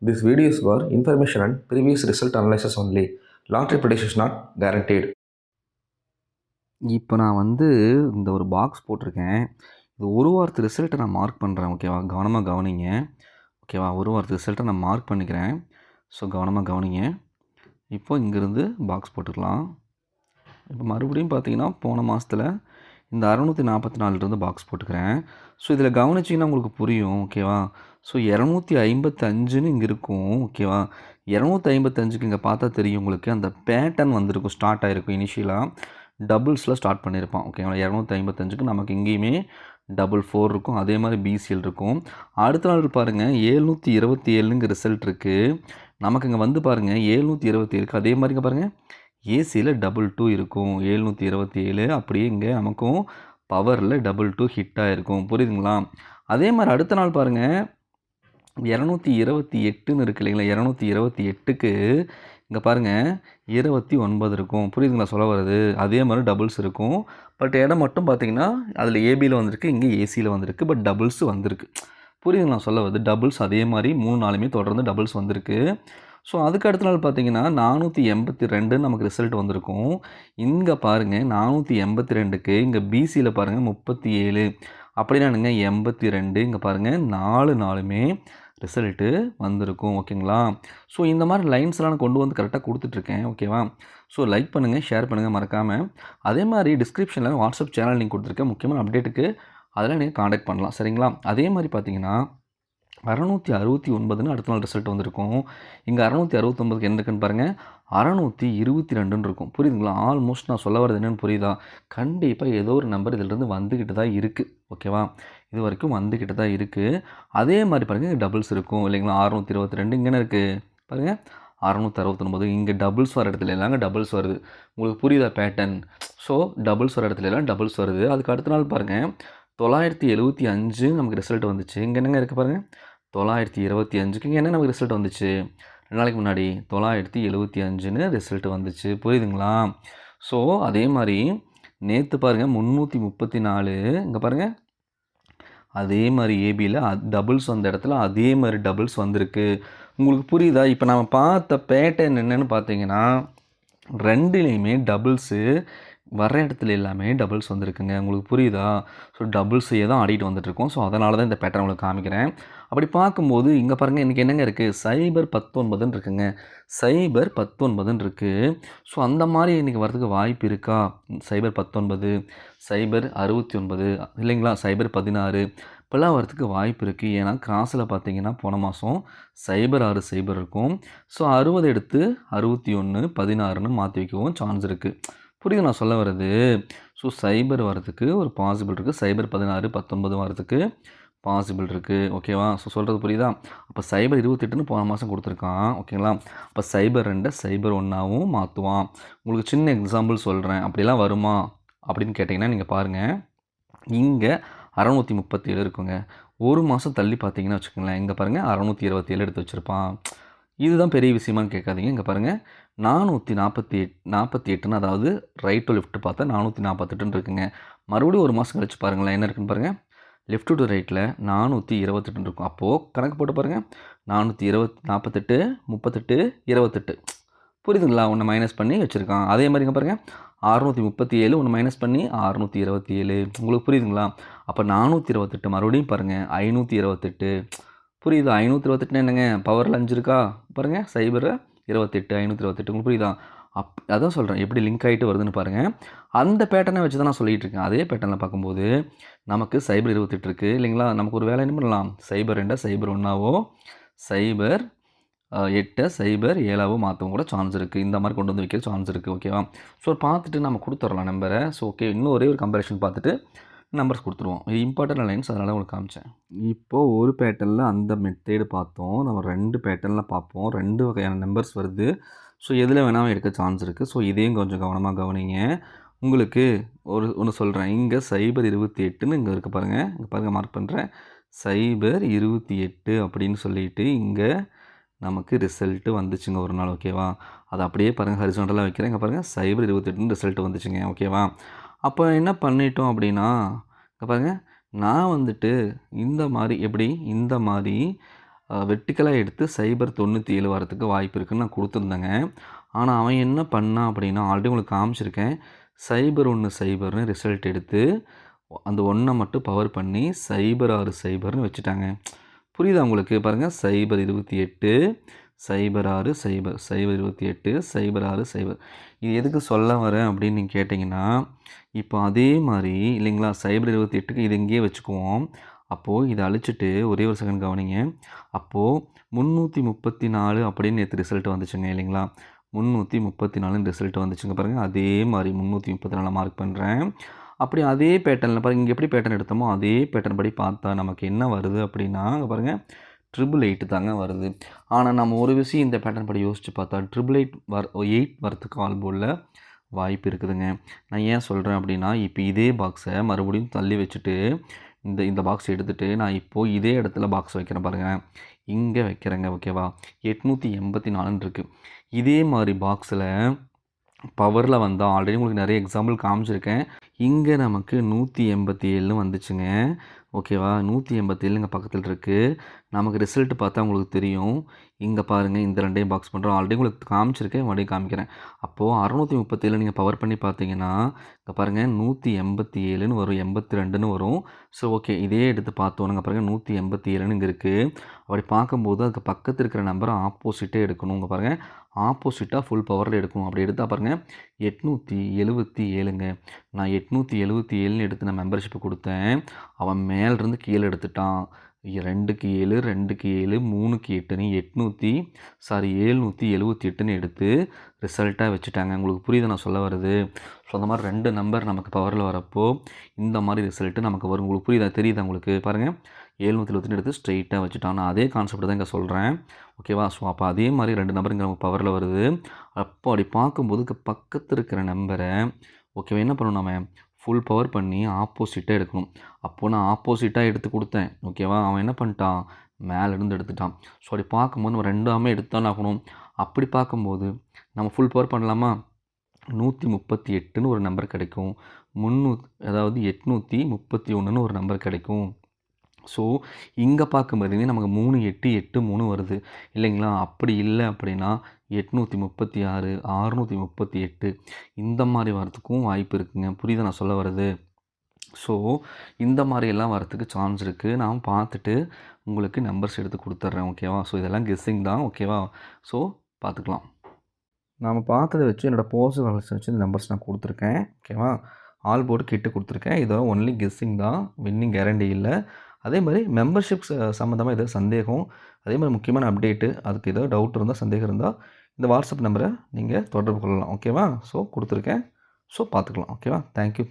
These videos were information and previous result analysis only. Lottery prediction is not guaranteed. இப்போ நான் வந்து இந்த ஒரு பாக்ஸ் போட்டிருக்கேன். இது ஒரு வாரத்து ரிசல்ட்டை நான் மார்க் பண்ணுறேன். ஓகேவா? கவனமாக கவனிங்க. ஓகேவா? ஒரு வாரத்து ரிசல்ட்டை நான் மார்க் பண்ணிக்கிறேன். ஸோ கவனமாக கவனிங்க. இப்போ இங்கேருந்து பாக்ஸ் போட்டுக்கலாம். இப்போ மறுபடியும் பார்த்தீங்கன்னா போன மாதத்தில் இந்த 644 பாக்ஸ் போட்டுக்கிறேன். ஸோ இதில் கவனிச்சிங்கன்னா உங்களுக்கு புரியும். ஓகேவா? ஸோ 255ன்னு இங்கே இருக்கும். ஓகேவா? 255க்கு இங்கே பார்த்தா தெரியும் உங்களுக்கு அந்த பேட்டர்ன் வந்திருக்கும், ஸ்டார்ட் ஆகிருக்கும். இனிஷியலாக டபுள்ஸில் ஸ்டார்ட் பண்ணியிருப்பான். ஓகேங்களா? 255க்கு நமக்கு எங்கேயுமே 4 இருக்கும். அதே மாதிரி பிசிஎல் இருக்கும். அடுத்த நாள் பாருங்கள் 727ங்க ரிசல்ட் இருக்குது. நமக்கு இங்கே வந்து பாருங்கள் 727க்கு அதே மாதிரிங்க பாருங்கள் ஏசியில் 22 இருக்கும். 727 அப்படியே இங்கே நமக்கும் பவரில் 22 ஹிட் ஆகிருக்கும். புரியுதுங்களா? அதே மாதிரி அடுத்த நாள் பாருங்கள் 228ன்னு இருக்கு இல்லைங்களா? 228க்கு இங்கே பாருங்கள் 29 இருக்கும். புரியுதுங்களா சொல்ல வருது? அதே மாதிரி டபுள்ஸ் இருக்கும். பட் இடம் மட்டும் பார்த்தீங்கன்னா அதில் ஏபியில் வந்திருக்கு, இங்கே ஏசியில் வந்திருக்கு. பட் டபுள்ஸ் வந்திருக்கு. புரியுதுங்களா சொல்ல வருது? டபுள்ஸ் அதே மாதிரி 3 நாளுமே தொடர்ந்து டபுள்ஸ் வந்திருக்கு. ஸோ அதுக்கு அடுத்த நாள் பார்த்தீங்கன்னா 482 நமக்கு ரிசல்ட் வந்திருக்கும். இங்கே பாருங்கள் 482க்கு இங்கே பிசியில் பாருங்கள் 37 அப்படின்னானுங்க 82. இங்கே பாருங்கள் 4 நாளுமே ரிசல்ட்டு வந்திருக்கும். ஓகேங்களா? ஸோ இந்த மாதிரி லைன்ஸ்லாம் நான் கொண்டு வந்து கரெக்டாக கொடுத்துட்ருக்கேன். ஓகேவா? ஸோ லைக் பண்ணுங்கள், ஷேர் பண்ணுங்கள் மறக்காமல். அதே மாதிரி டிஸ்கிரிப்ஷனில் வாட்ஸ்அப் சேனல் லிங்க் கொடுத்துருக்கேன். முக்கியமான அப்டேட்டுக்கு அதெல்லாம் நீங்கள் காண்டாக்ட் பண்ணலாம். சரிங்களா? அதே மாதிரி பார்த்தீங்கன்னா 669ன்னு அடுத்த நாள் ரிசல்ட் வந்திருக்கும். இங்கே 669க்கு என்ன இருக்குன்னு பாருங்கள் 622ன்னு இருக்கும். புரியுதுங்களா? ஆல்மோஸ்ட் நான் சொல்ல வரது என்னென்னு புரியுதா? கண்டிப்பாக ஏதோ ஒரு நம்பர் இதிலிருந்து வந்துக்கிட்டு தான் இருக்குது. ஓகேவா? இது வரைக்கும் வந்துக்கிட்டு தான் இருக்குது. அதே மாதிரி பாருங்கள் டபுள்ஸ் இருக்கும் இல்லைங்களா? 622 இங்கே என்ன இருக்குது பாருங்கள் 669. இங்கே டபுள்ஸ் வர இடத்துல எல்லாங்க டபுள்ஸ் வருது. உங்களுக்கு புரியுதா பேட்டர்ன்? ஸோ டபுள்ஸ் வர இடத்துல எல்லாம் டபுள்ஸ் வருது. அதுக்கு அடுத்த நாள் பாருங்கள் 975 நமக்கு ரிசல்ட் வந்துச்சு. இங்கே என்னங்க இருக்குது பாருங்கள் 925க்கு இங்கே என்ன நமக்கு ரிசல்ட் வந்துச்சு 2 நாளைக்கு முன்னாடி 975ன்னு ரிசல்ட் வந்துச்சு. புரியுதுங்களா? ஸோ அதே மாதிரி நேற்று பாருங்கள் 334 இங்கே பாருங்கள் அதே மாதிரி ஏபியில் டபுள்ஸ் வந்த இடத்துல அதே மாதிரி டபுள்ஸ் வந்திருக்கு. உங்களுக்கு புரியுதா? இப்போ நம்ம பார்த்த பேட்டர்ன் என்னென்னு பார்த்தீங்கன்னா ரெண்டுலேயுமே டபுள்ஸு வர இடத்துல எல்லாமே டபுள்ஸ் வந்திருக்குங்க. உங்களுக்கு புரியுதா? ஸோ டபுள்ஸையே தான் ஆடிட்டு வந்துட்டுருக்கோம். ஸோ அதனால தான் இந்த பேட்டர்ன் உங்களுக்கு காமிக்கிறேன். அப்படி பார்க்கும்போது இங்கே பாருங்கள் இன்றைக்கி என்னங்க இருக்குது சைபர் 19ன்னு இருக்குங்க. சைபர் 19ன்னு இருக்குது. ஸோ அந்த மாதிரி இன்றைக்கி வரதுக்கு வாய்ப்பு இருக்கா? சைபர் 19, சைபர் 69 இல்லைங்களா? சைபர் 16 இப்போல்லாம் வரதுக்கு வாய்ப்பு இருக்குது. ஏன்னா கிராஸில் பார்த்தீங்கன்னா போன மாதம் சைபர் 6 சைபர் இருக்கும். ஸோ 60 எடுத்து 61 16ன்னு மாற்றி வைக்கவும் சான்ஸ் இருக்குது. புரியுது நான் சொல்ல வர்றது? ஸோ சைபர் வரதுக்கு ஒரு பாசிபிள் இருக்குது. சைபர் 16 19 வரதுக்கு பாசிபிள் இருக்குது. ஓகேவா? ஸோ சொல்கிறது புரியுதா? அப்போ சைபர் 28ன்னு போன மாதம் கொடுத்துருக்கான். ஓகேங்களா? அப்போ சைபர் 2 சைபர் 1ஆகவும் மாற்றுவான். உங்களுக்கு சின்ன எக்ஸாம்பிள் சொல்கிறேன். அப்படிலாம் வருமா அப்படின்னு கேட்டிங்கன்னா நீங்கள் பாருங்கள் இங்கே 637 இருக்குங்க. ஒரு மாதம் தள்ளி பார்த்தீங்கன்னா வச்சுக்கோங்களேன் இங்கே பாருங்கள் 627 எடுத்து வச்சுருப்பான். இதுதான் பெரிய விஷயமானு கேட்காதீங்க. இங்கே பாருங்கள் 448ன்னு அதாவது ரைட் டு லெஃப்ட் பார்த்தா 448ன்னு இருக்குங்க. மறுபடியும் ஒரு மாதம் கழிச்சு பாருங்களேன் என்ன இருக்குன்னு பாருங்கள் லெஃப்ட் டு ரைட்டில் 428ன்னு இருக்கும். அப்போது கணக்கு போட்டு பாருங்கள் 448 38 28 புரியுதுங்களா? ஒன்று மைனஸ் பண்ணி வச்சுருக்கான். அதே மாதிரிங்க பாருங்கள் 637 ஒன்று மைனஸ் பண்ணி 627 உங்களுக்கு புரியுதுங்களா? அப்போ 428 மறுபடியும் பாருங்கள் 528 புரியுதா? 528 என்னங்க பவரில் 5 இருக்கா பாருங்கள் சைபர் 28 528 உங்களுக்கு புரியுதா? அதான் சொல்கிறேன் எப்படி லிங்க் ஆகிட்டு வருதுன்னு பாருங்கள். அந்த பேட்டர்னை வச்சு தான் நான் சொல்லிகிட்டு இருக்கேன். அதே பேட்டர்னில் பார்க்கும்போது நமக்கு சைபர் 28 இருக்குது இல்லைங்களா? நமக்கு ஒரு வேலை என்ன பண்ணலாம் சைபர் 2 சைபர் 1ஆவோ சைபர் 8 சைபர் 7ஆவோ மாற்றவும் கூட சான்ஸ் இருக்குது. இந்த மாதிரி கொண்டு வந்து வைக்கிற சான்ஸ் இருக்குது. ஓகேவா? ஸோ பார்த்துட்டு நம்ம கொடுத்துடலாம் நம்பரை. ஸோ ஓகே இன்னும் ஒரே ஒரு கம்பேரிஷன் பார்த்துட்டு நம்பர்ஸ் கொடுத்துருவோம். இம்பார்ட்டன்ட் லைன்ஸ் அதனால் உங்களுக்கு காமிச்சேன். இப்போது ஒரு பேட்டர்னில் அந்த மெத்தேடு பார்த்தோம். நம்ம 2 பேட்டர்னில் பார்ப்போம். 2 வகையான நம்பர்ஸ் வருது. ஸோ எதில் வேணாலும் எடுக்க சான்ஸ் இருக்குது. ஸோ இதையும் கொஞ்சம் கவனமாக கவனிங்க. உங்களுக்கு ஒன்று சொல்கிறேன். இங்கே சைபர் 28ன்னு இங்கே இருக்குது பாருங்கள். இங்கே பாருங்கள் மார்க் பண்ணுறேன். சைபர் 28 அப்படின்னு சொல்லிட்டு இங்கே நமக்கு ரிசல்ட்டு வந்துச்சுங்க ஒரு நாள். ஓகேவா? அதை அப்படியே பாருங்கள் ஹரிசாண்டலாக வைக்கிறேன். இங்கே பாருங்கள் சைபர் 28ன்னு ரிசல்ட் வந்துச்சுங்க. ஓகேவா? அப்போ என்ன பண்ணிட்டோம் அப்படின்னா இங்கே பாருங்கள் நான் வந்துட்டு இந்த மாதிரி எப்படி இந்த மாதிரி வெர்டிக்கலாக எடுத்து 097 வரதுக்கு வாய்ப்பு இருக்குன்னு நான் கொடுத்துருந்தேங்க. ஆனால் அவன் என்ன பண்ணான் அப்படின்னா, ஆல்ரெடி உங்களுக்கு காமிச்சிருக்கேன். 010ன்னு ரிசல்ட் எடுத்து அந்த 1 மட்டும் பவர் பண்ணி 060ன்னு வச்சுட்டாங்க. புரியுதா உங்களுக்கு? பாருங்கள் 028 06 0 028 06 0. இது எதுக்கு சொல்ல வரேன் அப்படின்னு நீங்கள் கேட்டிங்கன்னா, இப்போ அதே மாதிரி இல்லைங்களா 028க்கு இது இங்கேயே வச்சுக்குவோம். அப்போது இதை அழிச்சிட்டு ஒரே ஒரு செகண்ட் கவனிங்க. அப்போது 334 அப்படின்னு நேற்று ரிசல்ட் வந்துச்சுங்க இல்லைங்களா? 334 ரிசல்ட் வந்துச்சுங்க பாருங்கள். அதே மாதிரி 334 மார்க் பண்ணுறேன். அப்படி அதே பேட்டர்னில் பாருங்கள், இங்கே எப்படி பேட்டர்ன் எடுத்தோமோ அதே பேட்டர்ன் படி பார்த்தா நமக்கு என்ன வருது அப்படின்னா, அங்கே பாருங்கள் 888 தாங்க வருது. ஆனால் நம்ம ஒரு விஷயம் இந்த பேட்டர்ன் படி யோசித்து பார்த்தா 888 வரத்துக்கு ஆல் போர்டில் வாய்ப்பு இருக்குதுங்க. நான் ஏன் சொல்கிறேன் அப்படின்னா, இப்போ இதே பாக்ஸை மறுபடியும் தள்ளி வச்சுட்டு இந்த பாக்ஸ் எடுத்துகிட்டு நான் இப்போது இதே இடத்துல பாக்ஸ் வைக்கிறேன் பாருங்கள். இங்கே வைக்கிறேங்க ஓகேவா? 884 இருக்குது. இதே மாதிரி பாக்ஸில் பவரில் வந்தால் ஆல்ரெடி உங்களுக்கு நிறைய எக்ஸாம்பிள் காமிச்சிருக்கேன். இங்கே நமக்கு 187 வந்துச்சுங்க ஓகேவா? 187 இங்கே பக்கத்தில் இருக்குது. நமக்கு ரிசல்ட் பார்த்தா உங்களுக்கு தெரியும். இங்கே பாருங்கள், இந்த ரெண்டையும் பாக்ஸ் பண்ணுறோம். ஆல்ரெடி உங்களுக்கு காமிச்சிருக்கேன், மறுபடியும் காமிக்கிறேன். அப்போது 637 நீங்கள் பவர் பண்ணி பார்த்தீங்கன்னா, இங்கே பாருங்கள் 187ன்னு வரும், 82ன்னு வரும். ஸோ ஓகே, இதே எடுத்து பார்த்தோம். இங்கே பாருங்கள் 187ன்னு இங்கே இருக்குது. அப்படி பார்க்கும்போது அதுக்கு பக்கத்தில் இருக்கிற நம்பரை ஆப்போசிட்டே எடுக்கணும். இங்கே பாருங்கள் ஆப்போசிட்டாக ஃபுல் பவரில் எடுக்கணும். அப்படி எடுத்தால் பாருங்கள் 877ங்க. நான் 877ன்னு எடுத்து நான் மெம்பர்ஷிப்பு கொடுத்தேன். அவன் மேலேருந்து கீழே எடுத்துட்டான். 2க்கு 7 2க்கு 7 3க்கு 8ன்னு 778ன்னு எடுத்து ரிசல்ட்டாக வச்சுட்டாங்க. உங்களுக்கு புரியுது நான் சொல்ல வருது? ஸோ அந்த மாதிரி 2 நம்பர் நமக்கு பவரில் வரப்போ இந்த மாதிரி ரிசல்ட்டு நமக்கு வரும். உங்களுக்கு புரியுதா? தெரியுதா உங்களுக்கு? பாருங்கள் 778 எடுத்து ஸ்ட்ரெயிட்டாக வச்சுட்டான். நான் அதே கான்செப்ட் தான் இங்கே சொல்கிறேன் ஓகேவா? ஸோ அப்போ அதே மாதிரி 2 நம்பர் இங்கே நமக்கு பவரில் வருது. அப்போ அப்படி பார்க்கும்போது பக்கத்தில் இருக்கிற நம்பரை ஓகேவா என்ன பண்ணணும், நம்ம ஃபுல் பவர் பண்ணி ஆப்போசிட்டாக எடுக்கணும். அப்போது நான் ஆப்போசிட்டாக எடுத்து கொடுத்தேன் ஓகேவா? அவன் என்ன பண்ணிட்டான், மேலேருந்து எடுத்துட்டான். ஸோ அப்படி பார்க்கும்போது நம்ம 2ஆமே எடுத்துதான் ஆகணும். அப்படி பார்க்கும்போது நம்ம ஃபுல் பவர் பண்ணலாமா? 138ன்னு ஒரு நம்பர் கிடைக்கும். அதாவது 831ன்னு ஒரு நம்பர் கிடைக்கும். ஸோ இங்கே பார்க்கும்போது நமக்கு 3883 வருது இல்லைங்களா? அப்படி இல்லை அப்படின்னா 836 638 இந்த மாதிரி வரத்துக்கும் வாய்ப்பு இருக்குங்க. புரியுதா நான் சொல்ல வருது? ஸோ இந்த மாதிரியெல்லாம் வரத்துக்கு சான்ஸ் இருக்குது. நான் பார்த்துட்டு உங்களுக்கு நம்பர்ஸ் எடுத்து கொடுத்துட்றேன் ஓகேவா? ஸோ இதெல்லாம் கெஸ்ஸிங் தான் ஓகேவா? ஸோ பார்த்துக்கலாம். நாம் பார்த்ததை வச்சு என்னோடய போஸ்ட் வேல்யூஸ் வச்சு இந்த நம்பர்ஸ் நான் கொடுத்துருக்கேன் ஓகேவா? ஆல் போர்டு கிட்ட கொடுத்துருக்கேன். இதோ ஒன்லி கெஸ்ஸிங் தான், வின்னிங் கேரண்டி இல்லை. அதே மாதிரி மெம்பர்ஷிப்ஸ் சம்மந்தமாக ஏதாவது சந்தேகம், அதே மாதிரி முக்கியமான அப்டேட்டு, அதுக்கு ஏதாவது டவுட் இருந்தால் சந்தேகம் இருந்தால் இந்த வாட்ஸ்அப் நம்பரை நீங்கள் தொடர்பு கொள்ளலாம் ஓகேவா? ஸோ கொடுத்துருக்கேன். ஸோ பார்த்துக்கலாம் ஓகேவா? தேங்க்யூ.